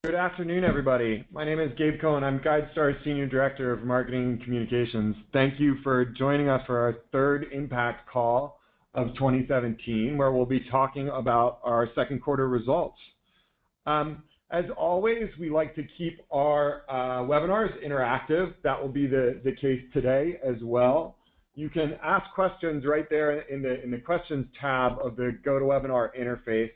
Good afternoon, everybody. My name is Gabe Cohen. I'm GuideStar Senior Director of Marketing and Communications. Thank you for joining us for our third Impact Call of 2017, where we'll be talking about our second quarter results. As always, we like to keep our webinars interactive. That will be the case today as well. You can ask questions right there in the questions tab of the GoToWebinar interface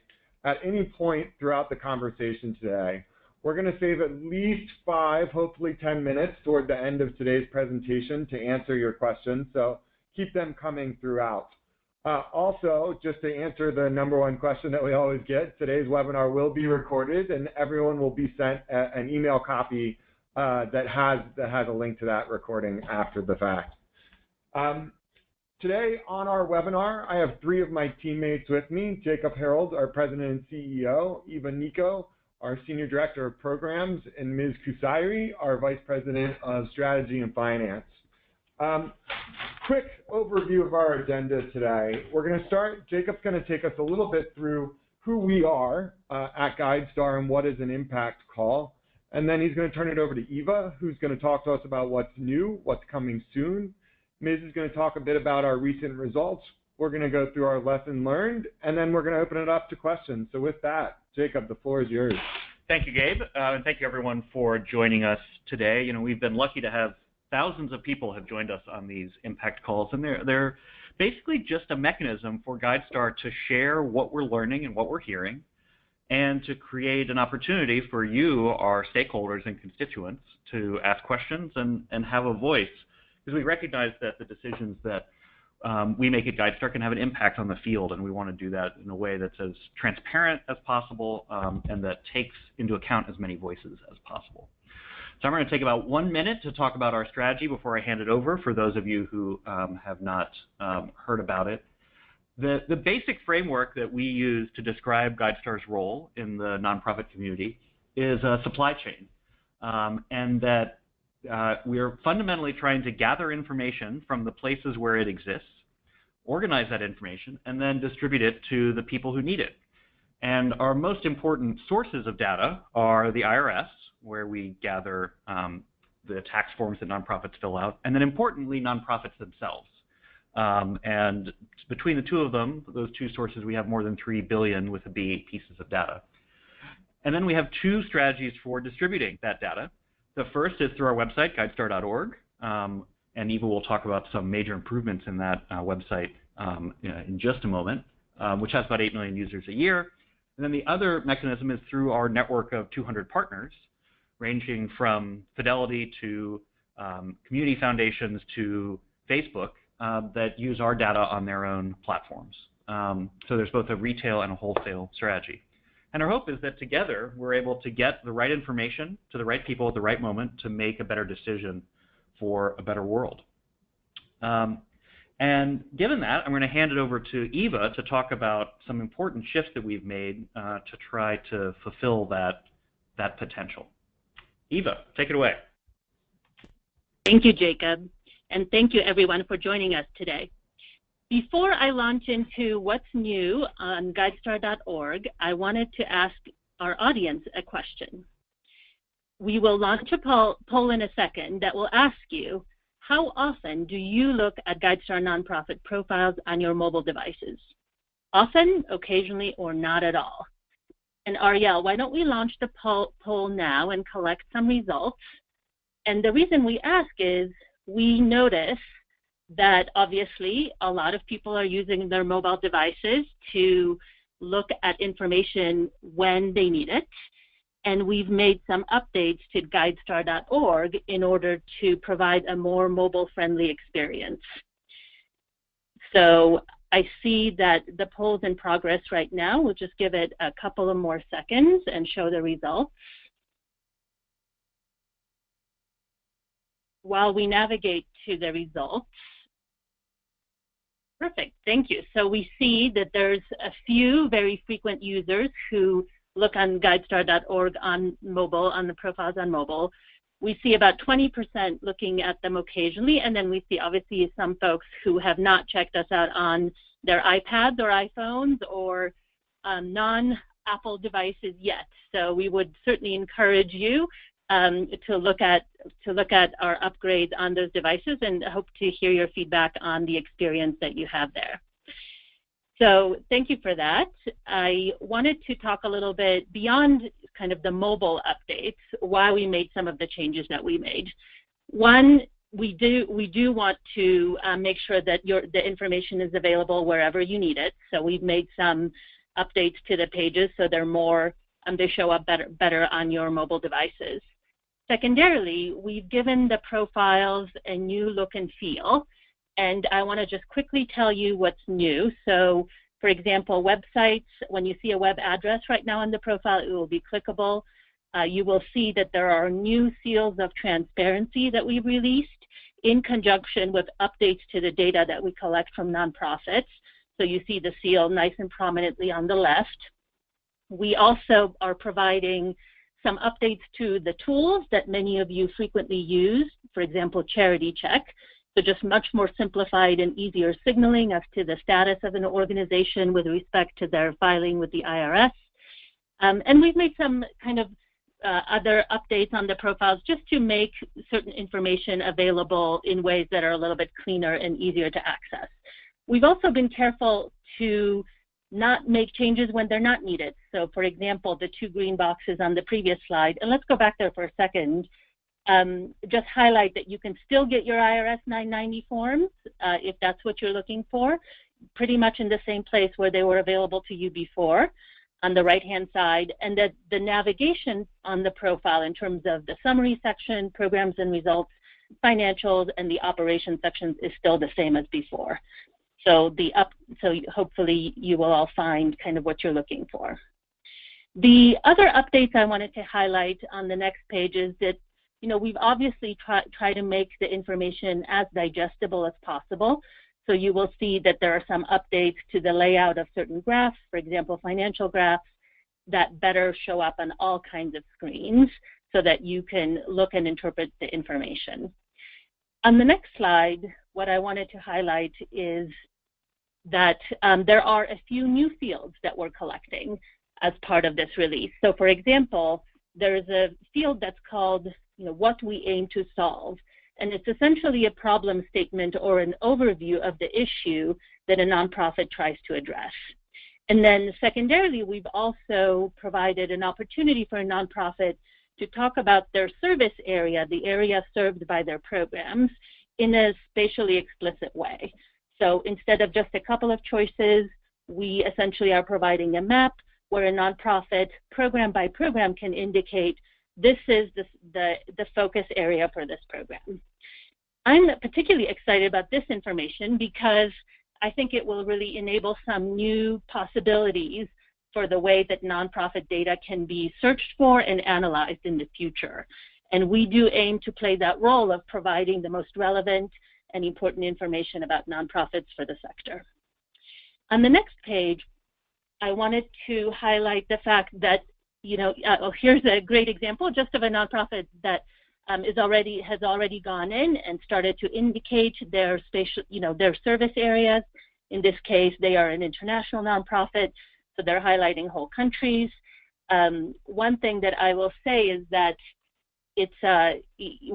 at any point throughout the conversation today. We're going to save at least 5, hopefully 10 minutes toward the end of today's presentation to answer your questions, so keep them coming throughout. Also, just to answer the #1 question that we always get, today's webinar will be recorded and everyone will be sent an email copy that has a link to that recording after the fact. Today on our webinar, I have 3 of my teammates with me: Jacob Harold, our President and CEO; Nico, our Senior Director of Programs; and Ms. Kusairi, our Vice President of Strategy and Finance. Quick overview of our agenda today. We're going to start, Jacob's going to take us a little bit through who we are at GuideStar and what is an impact call. And then he's going to turn it over to Eva, who's going to talk to us about what's new, what's coming soon. Ms. is going to talk a bit about our recent results. We're going to go through our lesson learned, and then we're going to open it up to questions. So with that, Jacob, the floor is yours. Thank you, Gabe, and thank you everyone for joining us today. You know, we've been lucky to have thousands of people have joined us on these impact calls, and they're basically just a mechanism for GuideStar to share what we're learning and what we're hearing, and to create an opportunity for you, our stakeholders and constituents, to ask questions and have a voice, because we recognize that the decisions that we make at GuideStar can have an impact on the field, and we want to do that in a way that's as transparent as possible and that takes into account as many voices as possible. So I'm going to take about 1 minute to talk about our strategy before I hand it over for those of you who have not heard about it. The basic framework that we use to describe GuideStar's role in the nonprofit community is a supply chain, and that we're fundamentally trying to gather information from the places where it exists, organize that information, and then distribute it to the people who need it. And our most important sources of data are the IRS, where we gather the tax forms that nonprofits fill out, and then importantly, nonprofits themselves. And between the two of them, those two sources, we have more than 3 billion with a B pieces of data. And then we have 2 strategies for distributing that data. The first is through our website, GuideStar.org, and Eva will talk about some major improvements in that website in just a moment, which has about 8 million users a year. And then the other mechanism is through our network of 200 partners, ranging from Fidelity to community foundations to Facebook, that use our data on their own platforms. So there's both a retail and a wholesale strategy. And our hope is that together we're able to get the right information to the right people at the right moment to make a better decision for a better world. And given that, I'm going to hand it over to Eva to talk about some important shifts that we've made to try to fulfill that potential. Eva, take it away. Thank you, Jacob, and thank you everyone for joining us today. Before I launch into what's new on GuideStar.org, I wanted to ask our audience a question. We will launch a poll in a second that will ask you, how often do you look at GuideStar nonprofit profiles on your mobile devices? Often, occasionally, or not at all? And Ariel, why don't we launch the poll now and collect some results? And the reason we ask is we notice that obviously a lot of people are using their mobile devices to look at information when they need it. And we've made some updates to GuideStar.org in order to provide a more mobile-friendly experience. So I see that the poll's in progress right now. We'll just give it a couple of more seconds and show the results. While we navigate to the results, perfect, thank you. So we see that there's a few very frequent users who look on GuideStar.org on mobile, on the profiles on mobile. We see about 20% looking at them occasionally, and then we see obviously some folks who have not checked us out on their iPads or iPhones or non Apple devices yet. So we would certainly encourage you to look at our upgrades on those devices, and hope to hear your feedback on the experience that you have there. So thank you for that. I wanted to talk a little bit beyond kind of the mobile updates, why we made some of the changes that we made. One, we do want to make sure that the information is available wherever you need it. So we've made some updates to the pages so they're more, they show up better on your mobile devices. Secondarily, we've given the profiles a new look and feel, and I want to just quickly tell you what's new. So, for example, websites, when you see a web address right now on the profile, it will be clickable. You will see that there are new seals of transparency that we've released in conjunction with updates to the data that we collect from nonprofits. So you see the seal nice and prominently on the left. We also are providing some updates to the tools that many of you frequently use, for example, Charity Check. So just much more simplified and easier signaling as to the status of an organization with respect to their filing with the IRS. And we've made some kind of other updates on the profiles just to make certain information available in ways that are a little bit cleaner and easier to access. We've also been careful to not make changes when they're not needed. So for example, the two green boxes on the previous slide, and let's go back there for a second, just highlight that you can still get your IRS 990 forms if that's what you're looking for, pretty much in the same place where they were available to you before on the right-hand side, and that the navigation on the profile in terms of the summary section, programs and results, financials, and the operations sections is still the same as before. So hopefully you will all find kind of what you're looking for. The other updates I wanted to highlight on the next page is that, you know, we've obviously tried to make the information as digestible as possible. So you will see that there are some updates to the layout of certain graphs, for example, financial graphs, that better show up on all kinds of screens so that you can look and interpret the information. On the next slide, what I wanted to highlight is that there are a few new fields that we're collecting as part of this release. So for example, there's a field that's called, you know, what we aim to solve. And it's essentially a problem statement or an overview of the issue that a nonprofit tries to address. And then secondarily, we've also provided an opportunity for a nonprofit to talk about their service area, the area served by their programs, in a spatially explicit way. So instead of just a couple of choices, we essentially are providing a map where a nonprofit program by program can indicate this is the focus area for this program. I'm particularly excited about this information because I think it will really enable some new possibilities for the way that nonprofit data can be searched for and analyzed in the future. And we do aim to play that role of providing the most relevant and important information about nonprofits for the sector. On the next page, I wanted to highlight the fact that, you know, here's a great example just of a nonprofit that has already gone in and started to indicate their spatial, you know, their service areas. In this case, they are an international nonprofit, so they're highlighting whole countries. One thing that I will say is that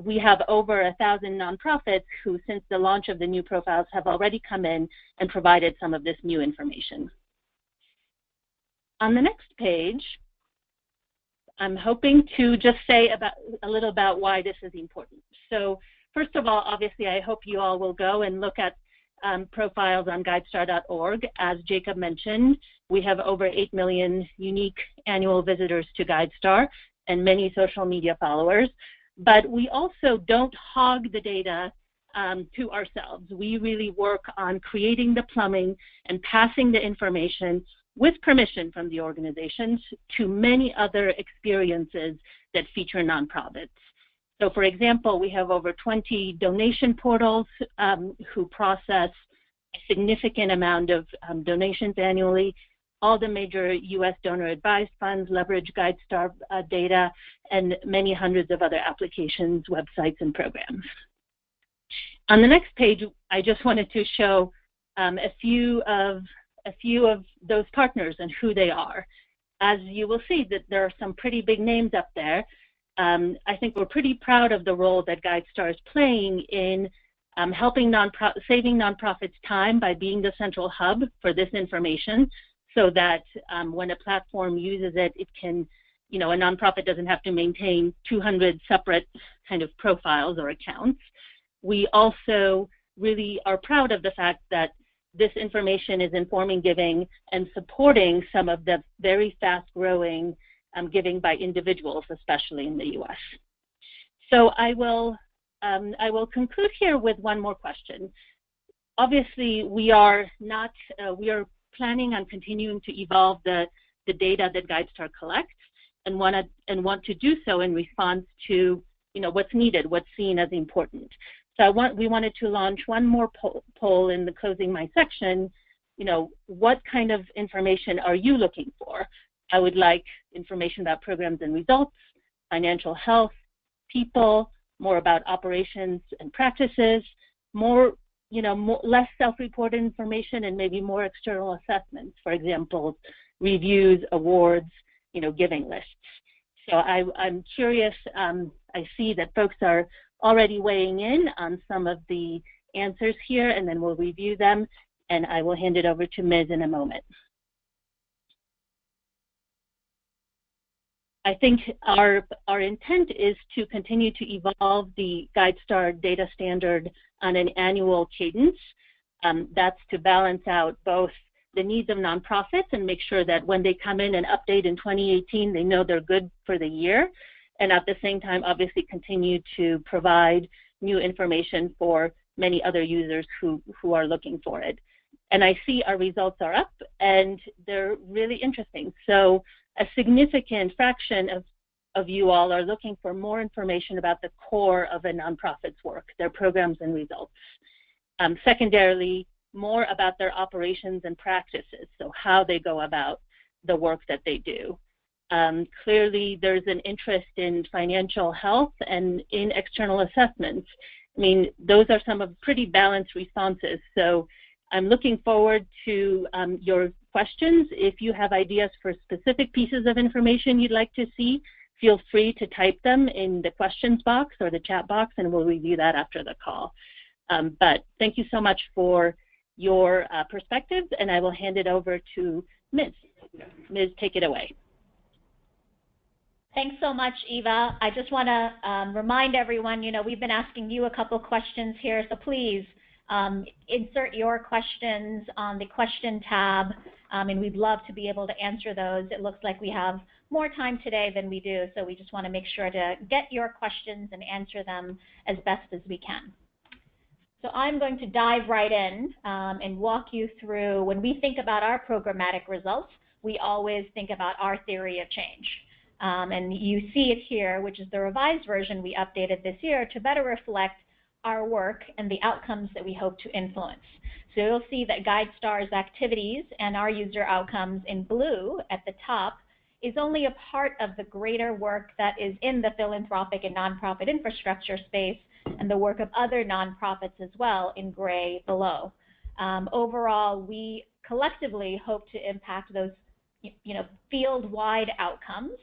we have over 1,000 nonprofits who, since the launch of the new profiles, have already come in and provided some of this new information. On the next page, I'm hoping to just say a little about why this is important. So first of all, obviously, I hope you all will go and look at profiles on GuideStar.org. As Jacob mentioned, we have over 8 million unique annual visitors to GuideStar and many social media followers. But we also don't hog the data to ourselves. We really work on creating the plumbing and passing the information with permission from the organizations to many other experiences that feature nonprofits. So for example, we have over 20 donation portals who process a significant amount of donations annually. All the major US donor advised funds leverage GuideStar data, and many hundreds of other applications, websites, and programs. On the next page, I just wanted to show a few of those partners and who they are. as you will see, that there are some pretty big names up there. I think we're pretty proud of the role that GuideStar is playing in helping saving nonprofits time by being the central hub for this information, so that when a platform uses it, it can, a nonprofit doesn't have to maintain 200 separate kind of profiles or accounts. We also really are proud of the fact that this information is informing giving and supporting some of the very fast-growing giving by individuals, especially in the U.S. So I will conclude here with one more question. Obviously, we are planning on continuing to evolve the data that GuideStar collects, and want to do so in response to what's needed, what's seen as important. So we wanted to launch one more poll in the closing my section. What kind of information are you looking for? I would like information about programs and results, financial health, people, more about operations and practices, less self-reported information, and maybe more external assessments. For example, reviews, awards, giving lists. So I'm curious. I see that folks are already weighing in on some of the answers here, and then we'll review them, and I will hand it over to Ms. in a moment. I think our intent is to continue to evolve the GuideStar data standard on an annual cadence. That's to balance out both the needs of nonprofits and make sure that when they come in and update in 2018, they know they're good for the year, and at the same time, obviously, continue to provide new information for many other users who are looking for it. And I see our results are up, and they're really interesting. So a significant fraction of you all are looking for more information about the core of a nonprofit's work, their programs and results. Secondarily, more about their operations and practices, so how they go about the work that they do. Clearly, there's an interest in financial health and in external assessments. I mean, those are some of pretty balanced responses. So I'm looking forward to your questions. If you have ideas for specific pieces of information you'd like to see, feel free to type them in the questions box or the chat box, and we'll review that after the call. But thank you so much for your perspectives, and I will hand it over to Ms. Ms., take it away. Thanks so much, Eva. I just want to remind everyone, we've been asking you a couple questions here, so please insert your questions on the question tab, and we'd love to be able to answer those. It looks like we have more time today than we do, so we just want to make sure to get your questions and answer them as best as we can. So I'm going to dive right in and walk you through, when we think about our programmatic results, we always think about our theory of change. And you see it here, which is the revised version we updated this year to better reflect our work and the outcomes that we hope to influence. So you'll see that GuideStar's activities and our user outcomes in blue at the top is only a part of the greater work that is in the philanthropic and nonprofit infrastructure space and the work of other nonprofits as well in gray below. Overall, we collectively hope to impact those field-wide outcomes,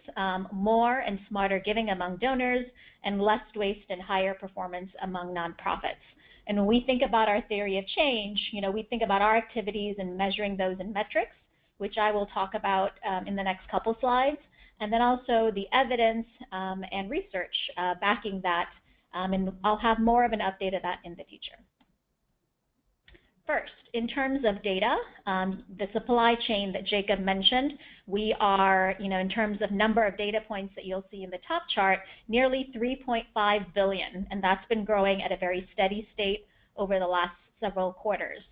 more and smarter giving among donors, and less waste and higher performance among nonprofits. And when we think about our theory of change, we think about our activities and measuring those in metrics, which I will talk about in the next couple slides, and then also the evidence and research backing that, and I'll have more of an update of that in the future. First, in terms of data, the supply chain that Jacob mentioned, we are, in terms of number of data points that you'll see in the top chart, nearly 3.5 billion, and that's been growing at a very steady state over the last several quarters.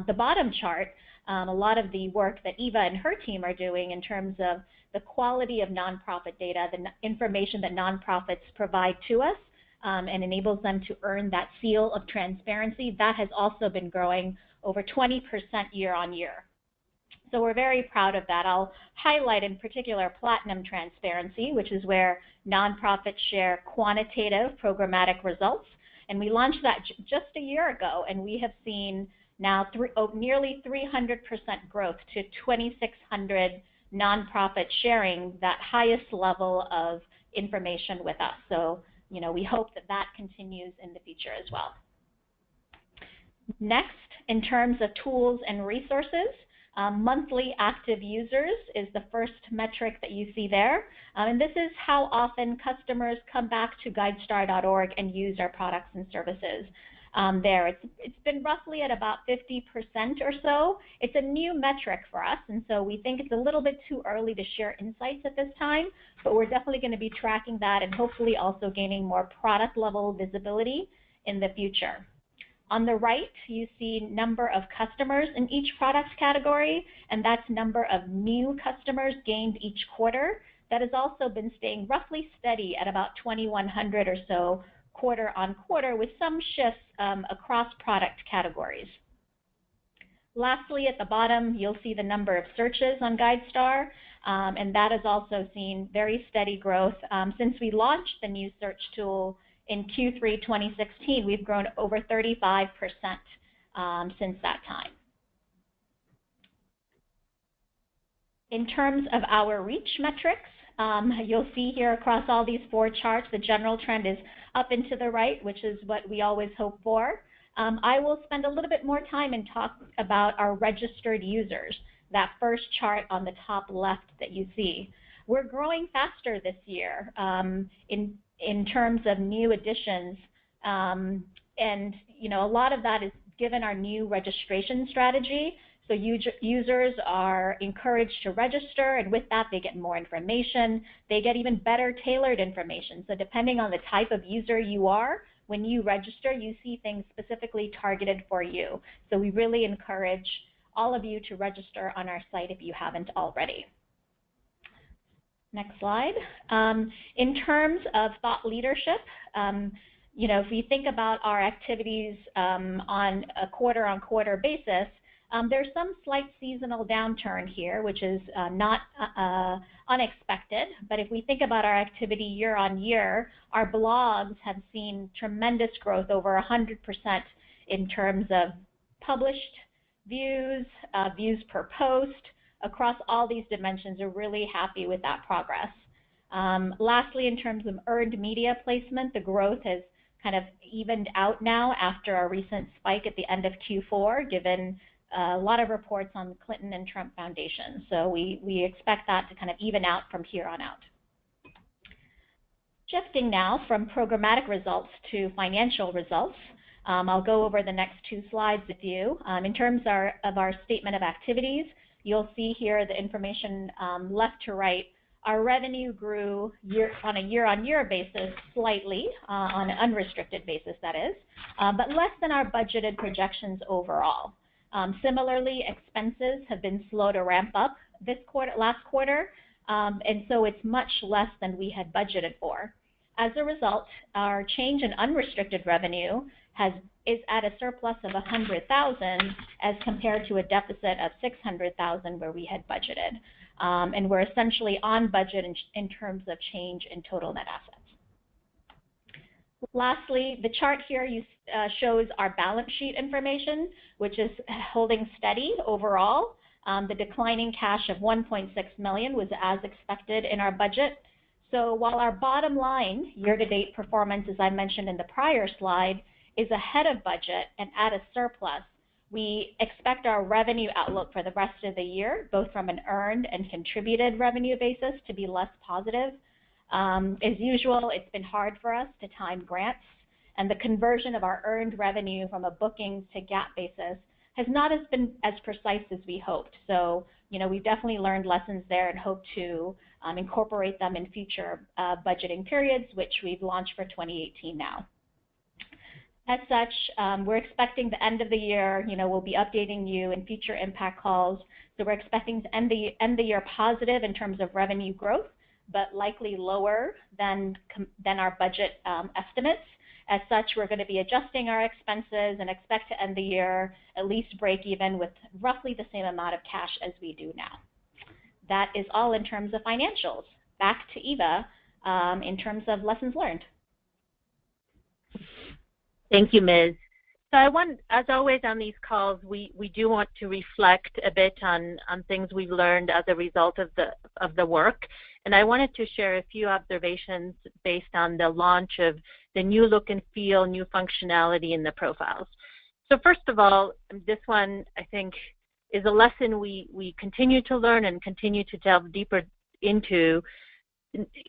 The bottom chart, a lot of the work that Eva and her team are doing in terms of the quality of nonprofit data, the information that nonprofits provide to us, and enables them to earn that seal of transparency, that has also been growing over 20% year on year. So we're very proud of that. I'll highlight in particular platinum transparency, which is where nonprofits share quantitative programmatic results. And we launched that just a year ago, and we have seen now nearly 300% growth to 2,600 nonprofits sharing that highest level of information with us. So, we hope that that continues in the future as well. Next, in terms of tools and resources, monthly active users is the first metric that you see there. And this is how often customers come back to GuideStar.org and use our products and services. There, it's been roughly at about 50% or so. It's a new metric for us, and so we think it's a little bit too early to share insights at this time, but we're definitely going to be tracking that and hopefully also gaining more product level visibility in the future. On the right, you see number of customers in each product category, and that's number of new customers gained each quarter. That has also been staying roughly steady at about 2,100 or so quarter on quarter, with some shifts across product categories. Lastly, at the bottom, you'll see the number of searches on GuideStar, and that has also seen very steady growth. Since we launched the new search tool in Q3 2016, we've grown over 35% since that time. In terms of our reach metrics, you'll see here across all these four charts, the general trend is up and to the right, which is what we always hope for. I will spend a little bit more time and talk about our registered users, that first chart on the top left that you see. We're growing faster this year in terms of new additions, and a lot of that is given our new registration strategy. So users are encouraged to register, and with that they get more information. They get even better tailored information. So depending on the type of user you are, when you register, you see things specifically targeted for you. So we really encourage all of you to register on our site if you haven't already. Next slide. In terms of thought leadership, if we think about our activities on a quarter-on-quarter basis, there's some slight seasonal downturn here, which is not unexpected. But if we think about our activity year on year, our blogs have seen tremendous growth, over 100% in terms of published views, views per post. Across all these dimensions, we're really happy with that progress. Lastly, in terms of earned media placement, the growth has kind of evened out now after our recent spike at the end of Q4, given a lot of reports on the Clinton and Trump Foundation. So we expect that to kind of even out from here on out. Shifting now from programmatic results to financial results, I'll go over the next two slides with you. In terms of our statement of activities, you'll see here the information left to right. Our revenue grew on a year-on-year basis slightly, on an unrestricted basis that is, but less than our budgeted projections overall. Similarly, expenses have been slow to ramp up last quarter, and so it's much less than we had budgeted for. As a result, our change in unrestricted revenue is at a surplus of $100,000 as compared to a deficit of $600,000 where we had budgeted. And we're essentially on budget in terms of change in total net assets. Lastly, the chart here shows our balance sheet information, which is holding steady overall. The declining cash of $1.6 million was as expected in our budget. So while our bottom line year-to-date performance, as I mentioned in the prior slide, is ahead of budget and at a surplus, we expect our revenue outlook for the rest of the year, both from an earned and contributed revenue basis, to be less positive. As usual, it's been hard for us to time grants, and the conversion of our earned revenue from a bookings to GAAP basis has not been as precise as we hoped. So, we've definitely learned lessons there and hope to incorporate them in future budgeting periods, which we've launched for 2018 now. As such, we're expecting the end of the year, we'll be updating you in future impact calls. So we're expecting to end the year positive in terms of revenue growth, but likely lower than our budget estimates. As such, we're going to be adjusting our expenses and expect to end the year at least break even with roughly the same amount of cash as we do now. That is all in terms of financials. Back to Eva in terms of lessons learned. Thank you, Ms. So as always on these calls, we do want to reflect a bit on things we've learned as a result of the work. And I wanted to share a few observations based on the launch of the new look and feel, new functionality in the profiles. So first of all, this one I think is a lesson we continue to learn and continue to delve deeper into,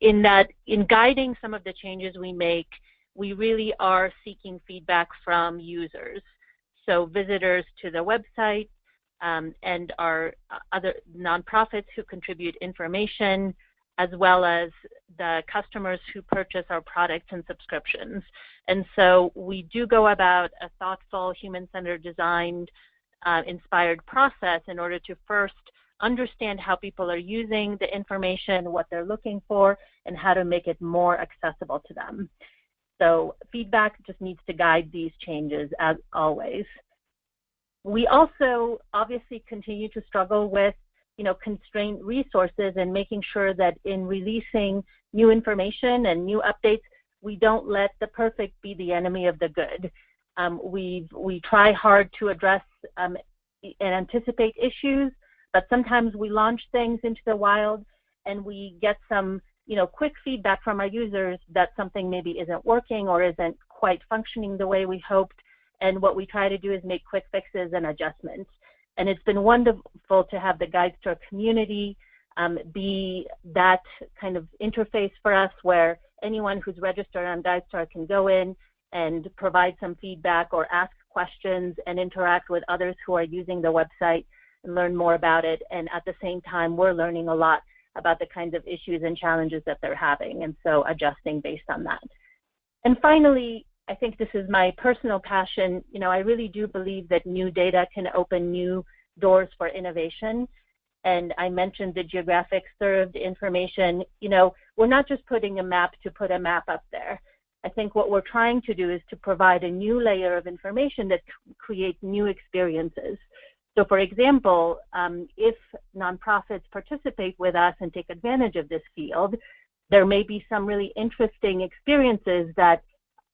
in that in guiding some of the changes we make, we really are seeking feedback from users. So visitors to the website and our other nonprofits who contribute information, as well as the customers who purchase our products and subscriptions. And so we do go about a thoughtful, human-centered, designed, inspired process in order to first understand how people are using the information, what they're looking for, and how to make it more accessible to them. So feedback just needs to guide these changes as always. We also obviously continue to struggle with constrained resources and making sure that in releasing new information and new updates, we don't let the perfect be the enemy of the good. We try hard to address and anticipate issues, but sometimes we launch things into the wild and we get some quick feedback from our users that something maybe isn't working or isn't quite functioning the way we hoped. And what we try to do is make quick fixes and adjustments. And it's been wonderful to have the GuideStar community be that kind of interface for us, where anyone who's registered on GuideStar can go in and provide some feedback or ask questions and interact with others who are using the website and learn more about it. And at the same time, we're learning a lot about the kinds of issues and challenges that they're having, and so adjusting based on that. And finally, I think this is my personal passion. I really do believe that new data can open new doors for innovation. And I mentioned the geographic served information. We're not just putting a map to put a map up there. I think what we're trying to do is to provide a new layer of information that creates new experiences. So for example, if nonprofits participate with us and take advantage of this field, there may be some really interesting experiences that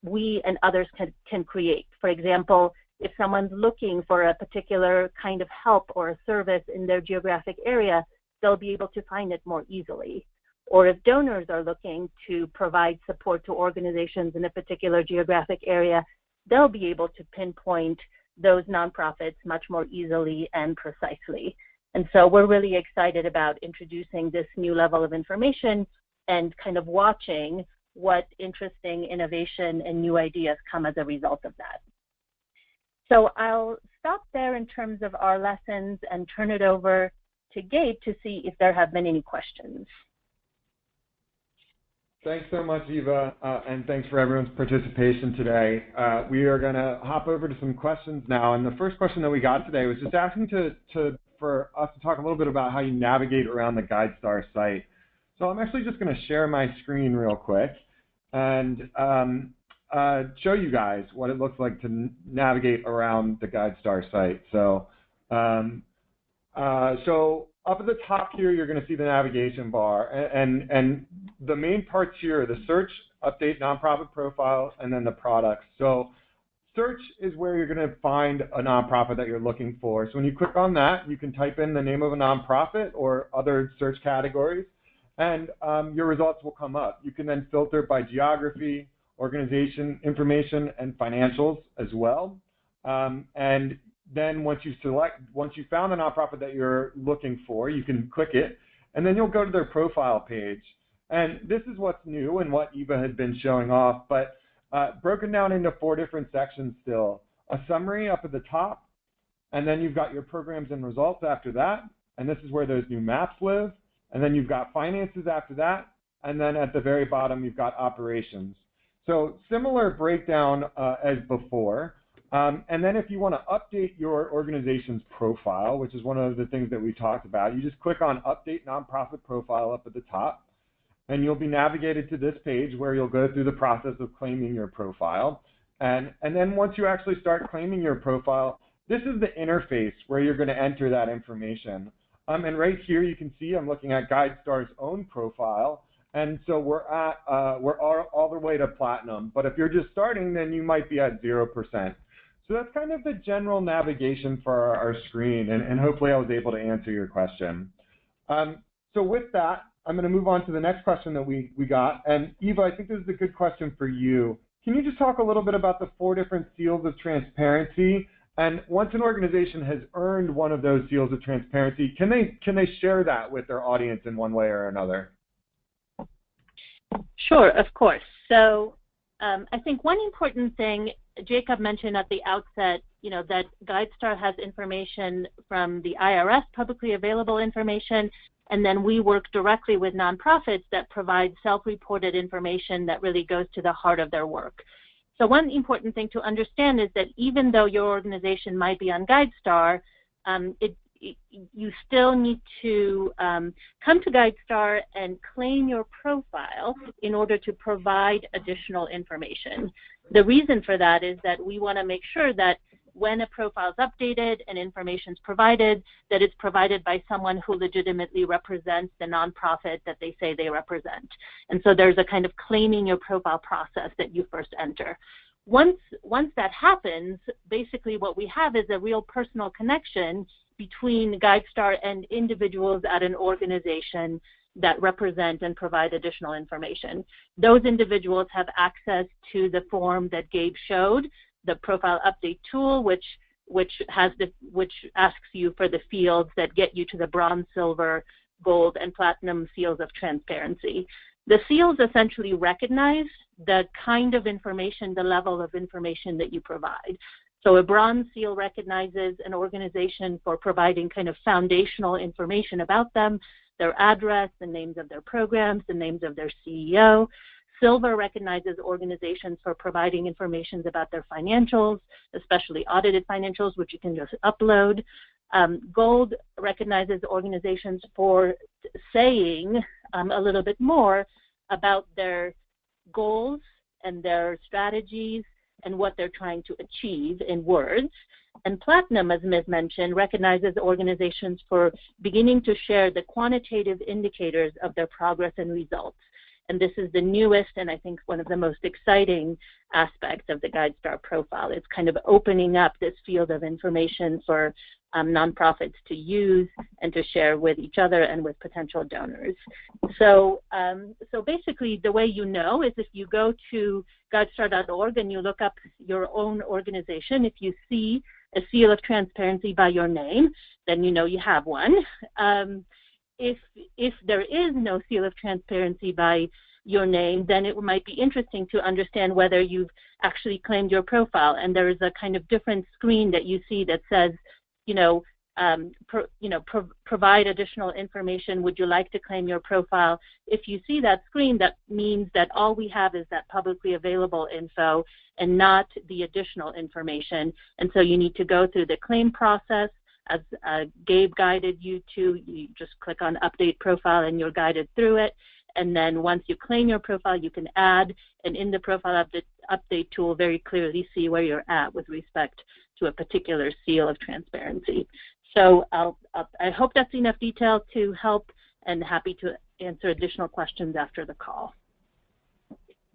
we and others can create. For example, if someone's looking for a particular kind of help or a service in their geographic area, they'll be able to find it more easily. Or if donors are looking to provide support to organizations in a particular geographic area, they'll be able to pinpoint those nonprofits much more easily and precisely. And so we're really excited about introducing this new level of information and kind of watching what interesting innovation and new ideas come as a result of that. So I'll stop there in terms of our lessons and turn it over to Gabe to see if there have been any questions. Thanks so much, Eva, and thanks for everyone's participation today. We are going to hop over to some questions now, and the first question that we got today was just asking for us to talk a little bit about how you navigate around the GuideStar site. So I'm actually just going to share my screen real quick and show you guys what it looks like to navigate around the GuideStar site. So, up at the top here, you're going to see the navigation bar, and the main parts here are the search, update, nonprofit profile, and then the products. So search is where you're going to find a nonprofit that you're looking for. So when you click on that, you can type in the name of a nonprofit or other search categories, and your results will come up. You can then filter by geography, organization information, and financials as well. And then once you found the nonprofit that you're looking for, you can click it, and then you'll go to their profile page. And this is what's new and what Eva had been showing off, but broken down into 4 different sections still. A summary up at the top, and then you've got your programs and results after that, and this is where those new maps live. And then you've got finances after that, and then at the very bottom, you've got operations. So similar breakdown as before. And then if you want to update your organization's profile, which is one of the things that we talked about, you just click on Update Nonprofit Profile up at the top, and you'll be navigated to this page where you'll go through the process of claiming your profile. And then once you actually start claiming your profile, this is the interface where you're going to enter that information. And right here you can see I'm looking at GuideStar's own profile. And so we're all the way to platinum. But if you're just starting, then you might be at 0%. So that's kind of the general navigation for our screen, and hopefully I was able to answer your question. So with that, I'm going to move on to the next question that we got. And Eva, I think this is a good question for you. Can you just talk a little bit about the 4 different seals of transparency? And once an organization has earned one of those seals of transparency, can they share that with their audience in one way or another? Sure, of course. So I think one important thing Jacob mentioned at the outset, that GuideStar has information from the IRS, publicly available information, and then we work directly with nonprofits that provide self-reported information that really goes to the heart of their work. So one important thing to understand is that even though your organization might be on GuideStar, you still need to come to GuideStar and claim your profile in order to provide additional information. The reason for that is that we want to make sure that when a profile is updated and information is provided, that it's provided by someone who legitimately represents the nonprofit that they say they represent. And so there's a kind of claiming your profile process that you first enter. Once that happens, basically what we have is a real personal connection between GuideStar and individuals at an organization that represent and provide additional information. Those individuals have access to the form that Gabe showed, the profile update tool, which asks you for the fields that get you to the bronze, silver, gold, and platinum seals of transparency. The seals essentially recognize the kind of information, the level of information that you provide. So a bronze seal recognizes an organization for providing kind of foundational information about them, their address, the names of their programs, the names of their CEO. Silver recognizes organizations for providing information about their financials, especially audited financials, which you can just upload. Gold recognizes organizations for saying a little bit more about their goals and their strategies and what they're trying to achieve in words. And platinum, as Ms. mentioned, recognizes organizations for beginning to share the quantitative indicators of their progress and results. And this is the newest and I think one of the most exciting aspects of the GuideStar profile. It's kind of opening up this field of information for nonprofits to use and to share with each other and with potential donors. So basically the way you know is if you go to GuideStar.org and you look up your own organization, if you see a seal of transparency by your name, then you know you have one. If there is no seal of transparency by your name, then it might be interesting to understand whether you've actually claimed your profile. And there is a kind of different screen that you see that says, provide additional information. Would you like to claim your profile? If you see that screen, that means that all we have is that publicly available info and not the additional information. And so you need to go through the claim process. As Gabe guided you to, you just click on update profile and you're guided through it. And then once you claim your profile, you can add, and in the profile update tool very clearly see where you're at with respect to a particular seal of transparency. So I hope that's enough detail to help, and happy to answer additional questions after the call.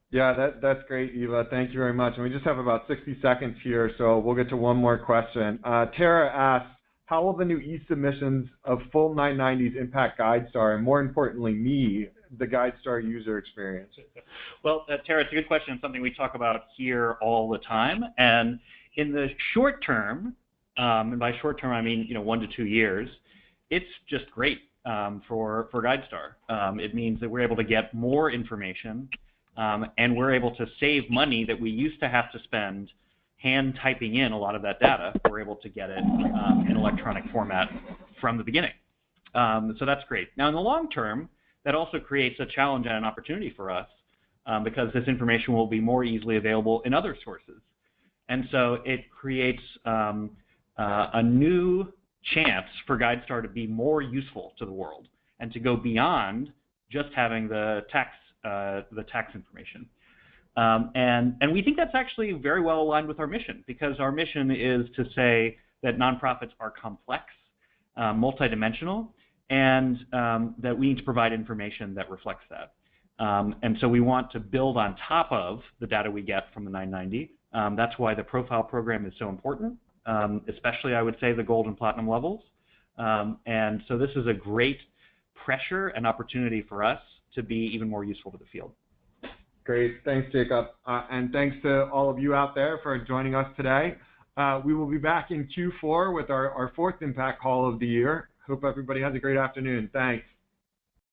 Yeah, that's great, Eva. Thank you very much. And we just have about 60 seconds here, so we'll get to one more question. Tara asks, how will the new e-submissions of full 990s impact GuideStar, and more importantly, me, the GuideStar user experience? Well, Tara, it's a good question. It's something we talk about here all the time. And in the short term, and by short term I mean 1 to 2 years, it's just great for GuideStar. It means that we're able to get more information, and we're able to save money that we used to have to spend hand typing in a lot of that data. We're able to get it in electronic format from the beginning. So that's great. Now in the long term, that also creates a challenge and an opportunity for us because this information will be more easily available in other sources. And so it creates a new chance for GuideStar to be more useful to the world and to go beyond just having the tax information. And we think that's actually very well aligned with our mission, because our mission is to say that nonprofits are complex, multidimensional, and that we need to provide information that reflects that. And so we want to build on top of the data we get from the 990 That's why the profile program is so important, especially I would say the gold and platinum levels. And so this is a great pressure and opportunity for us to be even more useful to the field. Great. Thanks, Jacob. And thanks to all of you out there for joining us today. We will be back in Q4 with our fourth impact call of the year. Hope everybody has a great afternoon. Thanks.